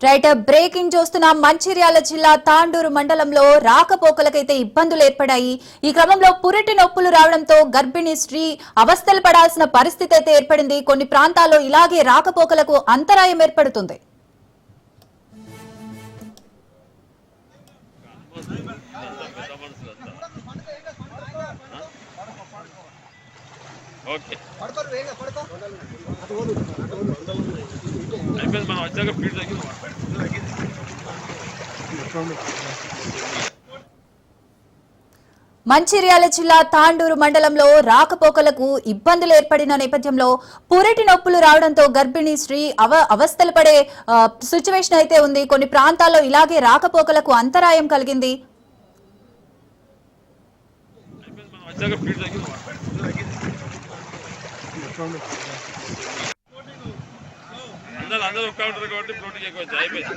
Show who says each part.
Speaker 1: Right breaking చూస్తున్నాం. మంచిర్యాల జిల్లా తాండూరు మండలంలో రాకపోకలకైతే ఇబ్బందులు ఏర్పడాయి. ఈ క్రమంలో పురిటి నొప్పులు రావడంతో గర్భిణీ స్త్రీ అవస్థలు పడాల్సిన పరిస్థితి అయితే ఏర్పడింది. కొన్ని ప్రాంతాల్లో ఇలాగే రాకపోకలకు అంతరాయం ఏర్పడుతుంది. మంచిర్యాల జిల్లా తాండూరు మండలంలో రాకపోకలకు ఇబ్బందులు ఏర్పడిన నేపథ్యంలో పురిటి నొప్పులు రావడంతో గర్భిణీ స్త్రీ అవస్థలు పడే సిచ్యువేషన్ అయితే ఉంది. కొన్ని ప్రాంతాల్లో ఇలాగే రాకపోకలకు అంతరాయం కలిగింది.
Speaker 2: మనం వచ్చాక ఫీడ్ తగ్గి అందరూ ఒక్క ఉంటారు కాబట్టి ప్రోటీన్ ఎక్కువ అయిపోయింది.